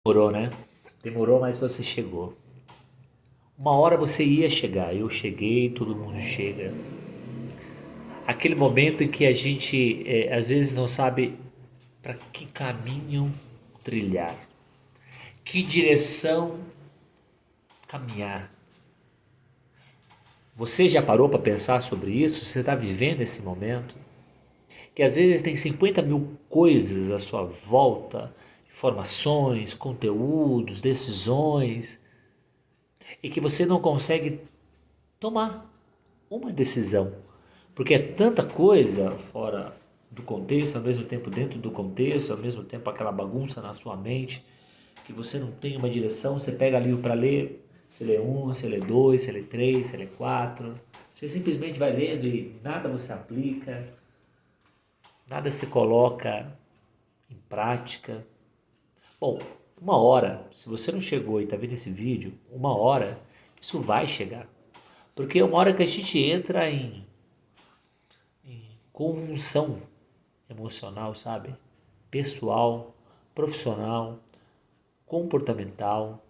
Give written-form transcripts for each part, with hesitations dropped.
Demorou, né? Demorou, mas você chegou. Uma hora você ia chegar, eu cheguei, todo mundo chega. Aquele momento em que a gente às vezes não sabe para que caminho trilhar, que direção caminhar. Você já parou para pensar sobre isso? Você está vivendo esse momento? Que às vezes tem 50 mil coisas à sua volta, informações, conteúdos, decisões, e que você não consegue tomar uma decisão, porque é tanta coisa fora do contexto, ao mesmo tempo dentro do contexto, ao mesmo tempo aquela bagunça na sua mente, que você não tem uma direção, você pega livro para ler, você lê um, você lê dois, você lê três, você lê quatro, você simplesmente vai lendo e nada você aplica, nada se coloca em prática. Bom, uma hora, se você não chegou e está vendo esse vídeo, uma hora isso vai chegar. Porque é uma hora que a gente entra em convulsão emocional, sabe? Pessoal, profissional, comportamental.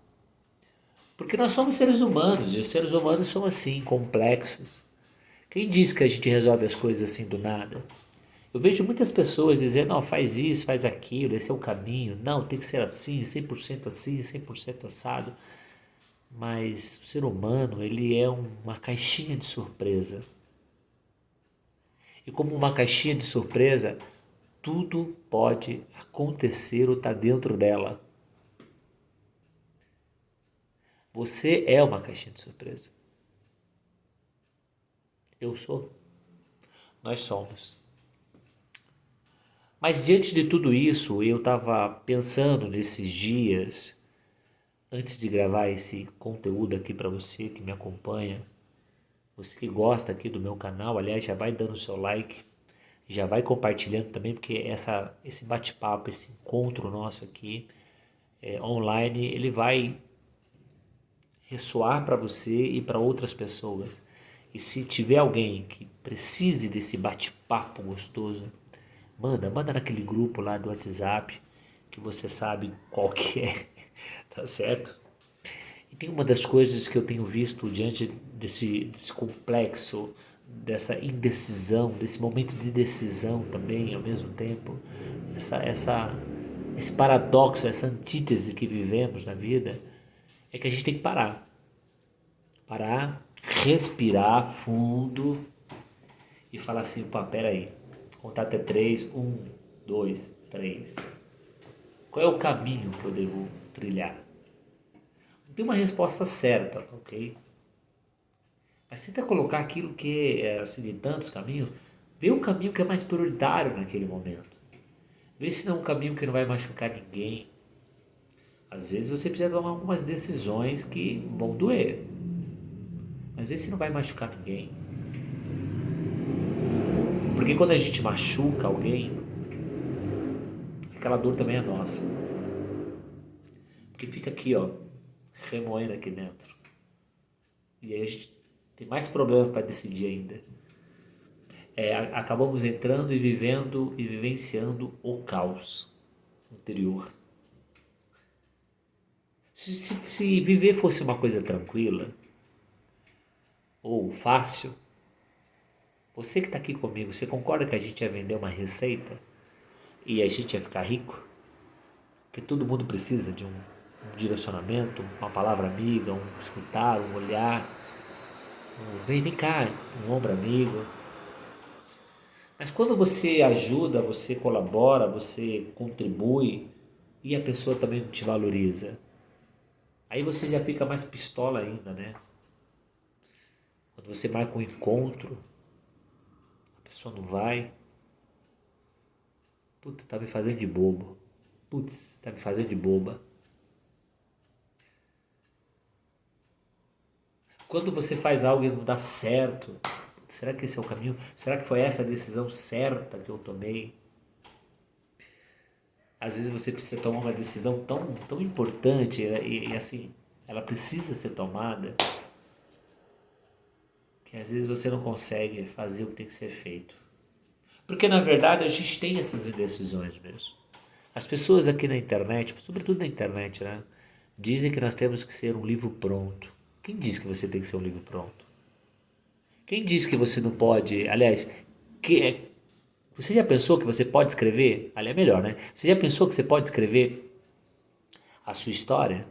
Porque nós somos seres humanos e os seres humanos são assim, complexos. Quem diz que a gente resolve as coisas assim do nada? Eu vejo muitas pessoas dizendo, não, faz isso, faz aquilo, esse é o caminho. Não, tem que ser assim, 100% assado. Mas o ser humano, ele é uma caixinha de surpresa. E como uma caixinha de surpresa, tudo pode acontecer ou está dentro dela. Você é uma caixinha de surpresa. Eu sou. Nós somos. Mas diante de tudo isso, eu estava pensando nesses dias, antes de gravar esse conteúdo aqui para você que me acompanha, você que gosta aqui do meu canal, aliás, já vai dando seu like, já vai compartilhando também, porque esse bate-papo, esse encontro nosso aqui online, ele vai ressoar para você e para outras pessoas. E se tiver alguém que precise desse bate-papo gostoso, manda naquele grupo lá do WhatsApp, que você sabe qual que é, tá certo? E tem uma das coisas que eu tenho visto diante desse complexo, dessa indecisão, desse momento de decisão também ao mesmo tempo, esse paradoxo, essa antítese que vivemos na vida, é que a gente tem que parar. Parar, respirar fundo e falar assim, pá, peraí, contar até três, um, dois, três. Qual é o caminho que eu devo trilhar? Não tem uma resposta certa, ok? Mas tenta colocar aquilo que é assim, de tantos caminhos, vê o caminho que é mais prioritário naquele momento. Vê se não é um caminho que não vai machucar ninguém. Às vezes você precisa tomar algumas decisões que vão doer, mas vê se não vai machucar ninguém. Porque quando a gente machuca alguém, aquela dor também é nossa. Porque fica aqui, ó, remoendo aqui dentro. E aí a gente tem mais problema para decidir ainda. Acabamos entrando e vivendo e vivenciando o caos interior. Se viver fosse uma coisa tranquila ou fácil, você que está aqui comigo, você concorda que a gente ia vender uma receita e a gente ia ficar rico? Que todo mundo precisa de um direcionamento, uma palavra amiga, um escutar, um olhar, vem cá, um ombro amigo. Mas quando você ajuda, você colabora, você contribui e a pessoa também não te valoriza, aí você já fica mais pistola ainda, né? Quando você marca um encontro, a pessoa não vai, puta, tá me fazendo de bobo. Putz, tá me fazendo de boba. Quando você faz algo e não dá certo, será que esse é o caminho? Será que foi essa a decisão certa que eu tomei? Às vezes você precisa tomar uma decisão tão importante e assim, ela precisa ser tomada, que às vezes você não consegue fazer o que tem que ser feito. Porque na verdade a gente tem essas indecisões mesmo. As pessoas aqui na internet, sobretudo na internet, né, dizem que nós temos que ser um livro pronto. Quem diz que você tem que ser um livro pronto? Quem diz que você não pode, aliás, você já pensou que você pode escrever? Ali é melhor, né? Você já pensou que você pode escrever a sua história?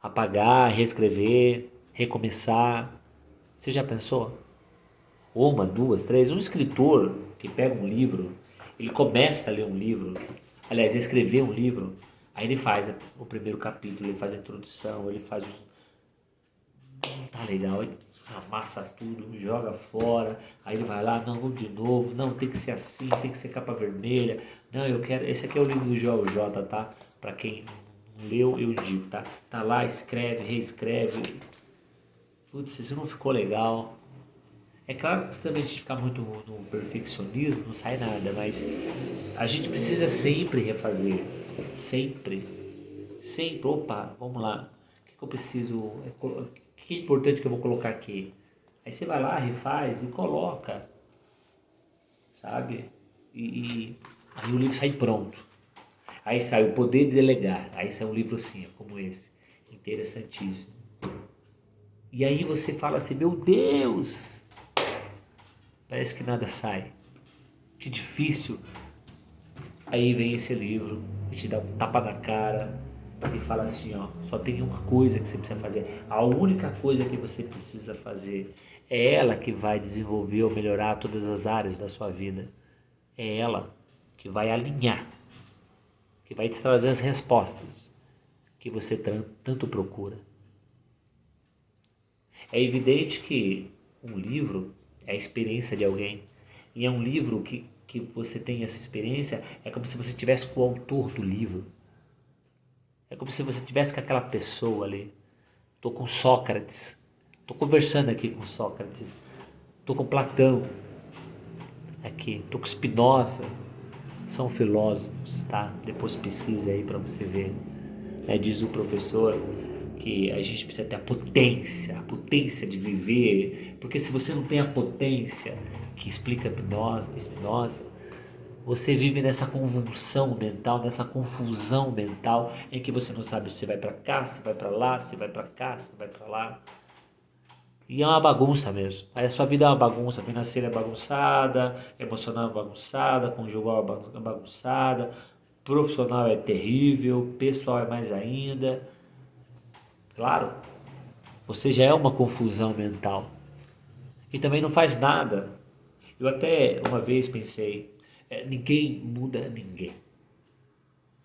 Apagar, reescrever, recomeçar. Você já pensou? Uma, duas, três. Um escritor que pega um livro, ele começa a ler um livro, aliás, a escrever um livro, aí ele faz o primeiro capítulo, ele faz a introdução, ele faz os. Não tá legal, ele amassa tudo, joga fora, aí ele vai lá, não, vamos de novo, não, tem que ser assim, tem que ser capa vermelha, não, eu quero, esse aqui é o livro do Joel J, tá? Pra quem não leu, eu digo, tá? Tá lá, escreve, reescreve, putz, isso não ficou legal. É claro que também a gente ficar muito no perfeccionismo, não sai nada, mas a gente precisa sempre refazer, sempre, sempre, opa, vamos lá, o que eu preciso, o que é importante que eu vou colocar aqui? Aí você vai lá, refaz e coloca, sabe? E aí o livro sai pronto. Aí sai o poder de delegar, aí sai um livro assim, ó, como esse, interessantíssimo. E aí você fala assim, meu Deus, parece que nada sai, que difícil. Aí vem esse livro e te dá um tapa na cara e fala assim, ó, só tem uma coisa que você precisa fazer. A única coisa que você precisa fazer é ela que vai desenvolver ou melhorar todas as áreas da sua vida. É ela que vai alinhar, que vai te trazer as respostas que você tanto procura. É evidente que um livro é a experiência de alguém. E é um livro que você tem essa experiência, é como se você tivesse com o autor do livro. É como se você tivesse com aquela pessoa ali. Estou com Sócrates. Estou conversando aqui com Sócrates. Estou com Platão aqui. Estou com Spinoza. São filósofos, tá? Depois pesquise aí para você ver. Diz o professor que a gente precisa ter a potência de viver. Porque se você não tem a potência que explica Spinoza, você vive nessa convulsão mental, nessa confusão mental em que você não sabe se vai para cá, se vai para lá, se vai para cá, se vai para lá. E é uma bagunça mesmo. Aí a sua vida é uma bagunça, financeira é bagunçada, emocional é bagunçada, conjugal é bagunçada, profissional é terrível, pessoal é mais ainda. Claro, você já é uma confusão mental. E também não faz nada. Eu até uma vez pensei, ninguém muda ninguém.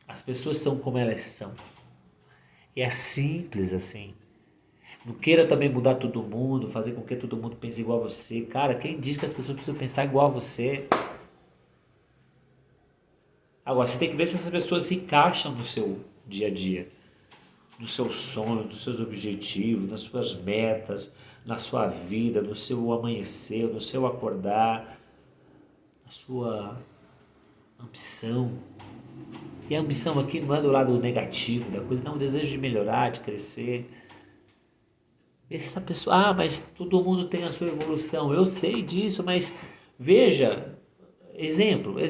As pessoas são como elas são. E é simples assim. Não queira também mudar todo mundo, fazer com que todo mundo pense igual a você. Cara, quem diz que as pessoas precisam pensar igual a você? Agora, você tem que ver se essas pessoas se encaixam no seu dia a dia, no seu sonho, nos seus objetivos, nas suas metas, na sua vida, no seu amanhecer, no seu acordar, na sua ambição. E a ambição aqui não é do lado negativo da coisa, não, o desejo de melhorar, de crescer. Vê se essa pessoa, mas todo mundo tem a sua evolução, eu sei disso, mas veja, exemplo,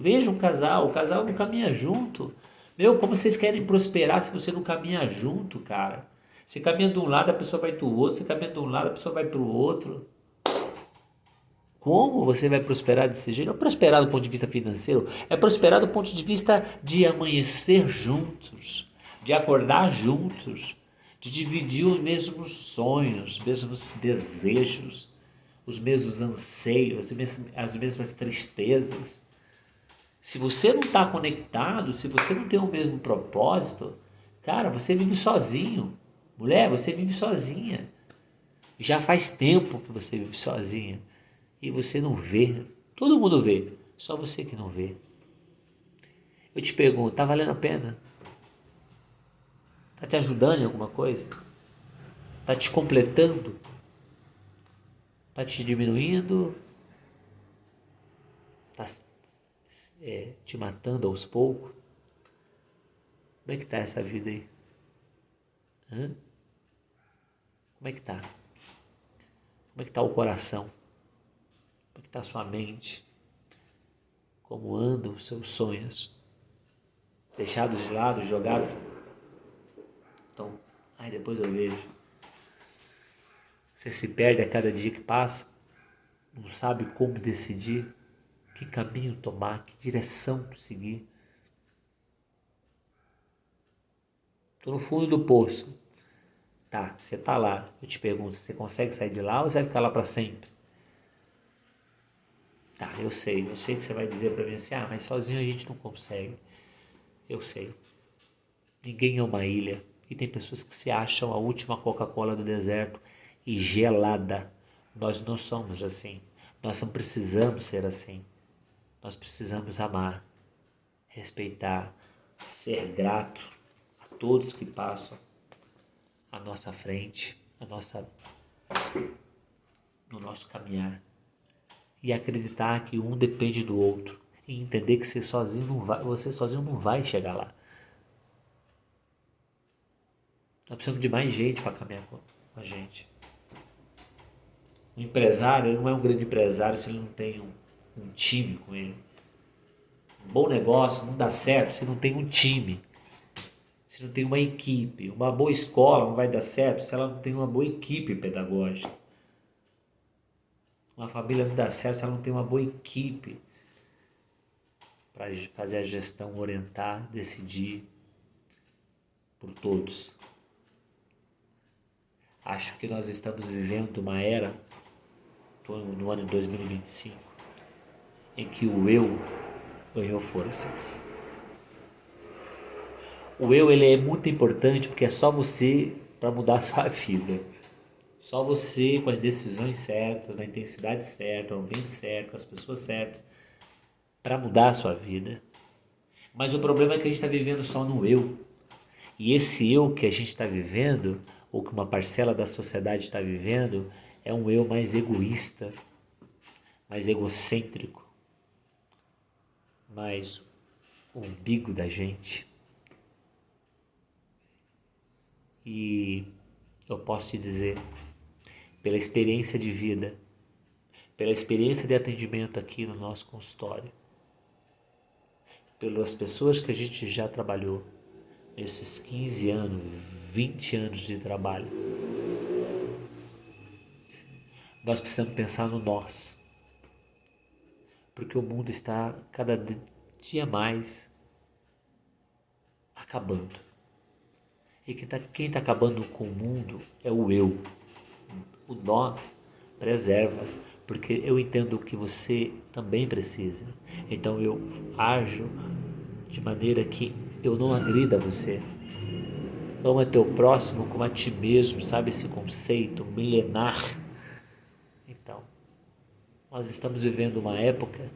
veja um casal, o casal não caminha junto. Meu, como vocês querem prosperar se você não caminha junto, cara? Você caminha de um lado, a pessoa vai do outro, você caminha de um lado, a pessoa vai para o outro. Como você vai prosperar desse jeito? Não é prosperar do ponto de vista financeiro, é prosperar do ponto de vista de amanhecer juntos, de acordar juntos, de dividir os mesmos sonhos, os mesmos desejos, os mesmos anseios, as mesmas tristezas. Se você não está conectado, se você não tem o mesmo propósito, cara, você vive sozinho. Mulher, você vive sozinha. Já faz tempo que você vive sozinha e você não vê. Todo mundo vê, só você que não vê. Eu te pergunto, tá valendo a pena? Tá te ajudando em alguma coisa? Tá te completando? Tá te diminuindo? Tá te matando aos poucos? Como é que tá essa vida aí? Hã? Como é que tá? Como é que tá o coração? Como é que tá a sua mente? Como andam os seus sonhos? deixados de lado, jogados. Então, aí depois eu vejo. Você se perde a cada dia que passa, não sabe como decidir, que caminho tomar, que direção seguir. Tô no fundo do poço. Tá, você tá lá. Eu te pergunto, você consegue sair de lá ou você vai ficar lá para sempre? Tá, eu sei que você vai dizer para mim assim, ah, mas sozinho a gente não consegue. Eu sei. Ninguém é uma ilha. E tem pessoas que se acham a última Coca-Cola do deserto e gelada. Nós não somos assim. Nós não precisamos ser assim. Nós precisamos amar, respeitar, ser grato a todos que passam à nossa frente, no nosso caminhar. E acreditar que um depende do outro. E entender que você sozinho não vai chegar lá. Nós precisamos de mais gente para caminhar com a gente. O empresário, ele não é um grande empresário se ele não tem um time com ele. Um bom negócio não dá certo se não tem um time, se não tem uma equipe. Uma boa escola não vai dar certo se ela não tem uma boa equipe pedagógica. Uma família não dá certo se ela não tem uma boa equipe para fazer a gestão, orientar, decidir por todos. Acho que nós estamos vivendo uma era, no ano de 2025, em que o eu ganhou força. O eu, ele é muito importante porque é só você para mudar a sua vida. Só você com as decisões certas, na intensidade certa, no ambiente certo, com as pessoas certas, para mudar a sua vida. Mas o problema é que a gente está vivendo só no eu. E esse eu que a gente está vivendo, ou que uma parcela da sociedade está vivendo, é um eu mais egoísta, mais egocêntrico, mais o umbigo da gente. E eu posso te dizer, pela experiência de vida, pela experiência de atendimento aqui no nosso consultório, pelas pessoas que a gente já trabalhou, nesses 15 anos, 20 anos de trabalho, nós precisamos pensar no nós, porque o mundo está cada dia mais acabando. E quem tá acabando com o mundo é o eu. O nós preserva, porque eu entendo que você também precisa. Então eu ajo de maneira que eu não agrida você. Ama teu próximo como a ti mesmo, sabe esse conceito milenar? Então, nós estamos vivendo uma época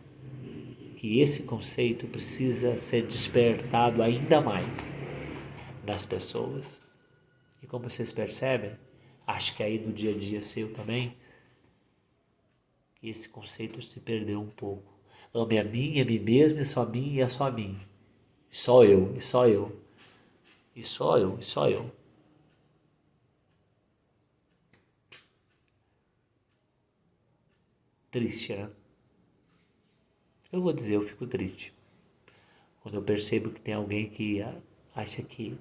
que esse conceito precisa ser despertado ainda mais nas pessoas. E como vocês percebem, acho que aí no dia a dia seu também, esse conceito se perdeu um pouco. Ame a mim mesmo, e só a mim e é só a mim. E só eu, e só eu. E só eu, e só eu. Triste, né? Eu vou dizer, eu fico triste. Quando eu percebo que tem alguém que acha que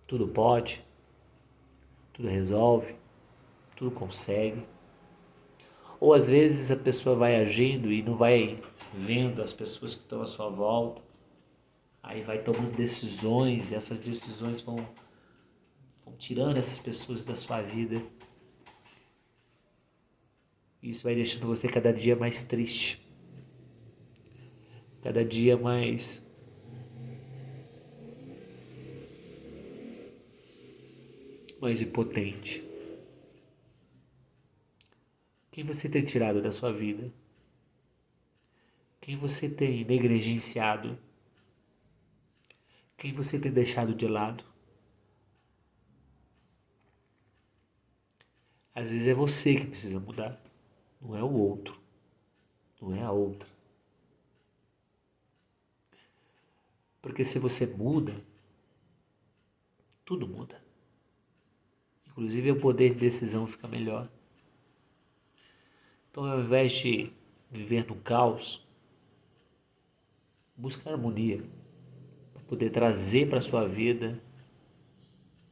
tudo pode, tudo resolve, tudo consegue. Ou às vezes a pessoa vai agindo e não vai vendo as pessoas que estão à sua volta. Aí vai tomando decisões e essas decisões vão tirando essas pessoas da sua vida. E isso vai deixando você cada dia mais triste. Cada dia mais impotente. Quem você tem tirado da sua vida? Quem você tem negligenciado? Quem você tem deixado de lado? Às vezes é você que precisa mudar, não é o outro, não é a outra. Porque se você muda, tudo muda. Inclusive o poder de decisão fica melhor. Então ao invés de viver no caos, busca harmonia. poder trazer para a sua vida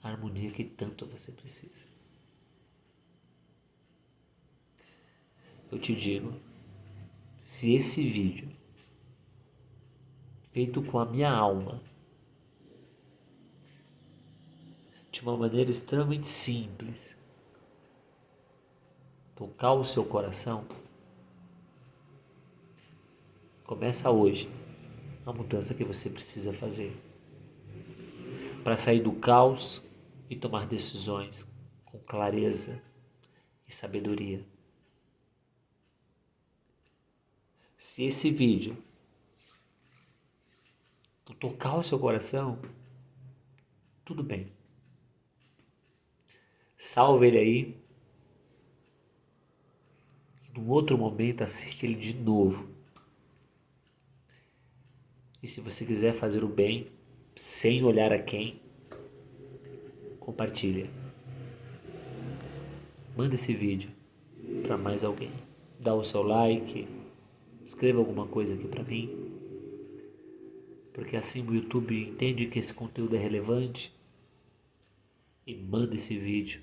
a harmonia que tanto você precisa. Eu te digo, se esse vídeo, feito com a minha alma, de uma maneira extremamente simples, tocar o seu coração, começa hoje a mudança que você precisa fazer para sair do caos e tomar decisões com clareza e sabedoria. Se esse vídeo tocar o seu coração, tudo bem. Salve ele aí. E num outro momento assiste ele de novo. E se você quiser fazer o bem, sem olhar a quem, compartilha. Manda esse vídeo para mais alguém. Dá o seu like, escreva alguma coisa aqui para mim, porque assim o YouTube entende que esse conteúdo é relevante e manda esse vídeo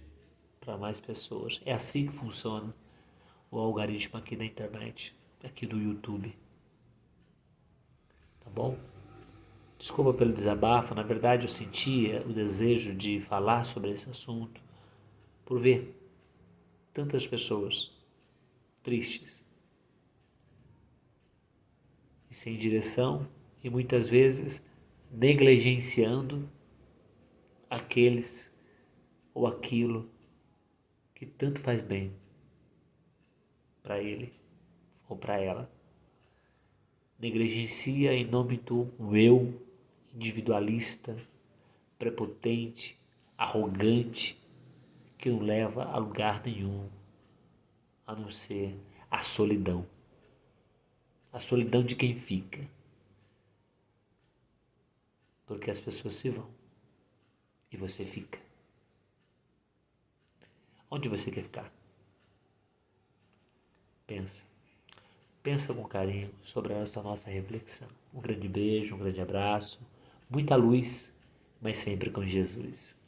para mais pessoas. É assim que funciona o algoritmo aqui da internet, aqui do YouTube. Tá bom? Desculpa pelo desabafo, na verdade eu sentia o desejo de falar sobre esse assunto por ver tantas pessoas tristes e sem direção e muitas vezes negligenciando aqueles ou aquilo que tanto faz bem para ele ou para ela. Negligencia em nome do eu individualista, prepotente, arrogante, que não leva a lugar nenhum, a não ser a solidão. A solidão de quem fica. Porque as pessoas se vão e você fica. Onde você quer ficar? Pensa. Pensa com carinho sobre essa nossa reflexão. Um grande beijo, um grande abraço, muita luz, mas sempre com Jesus.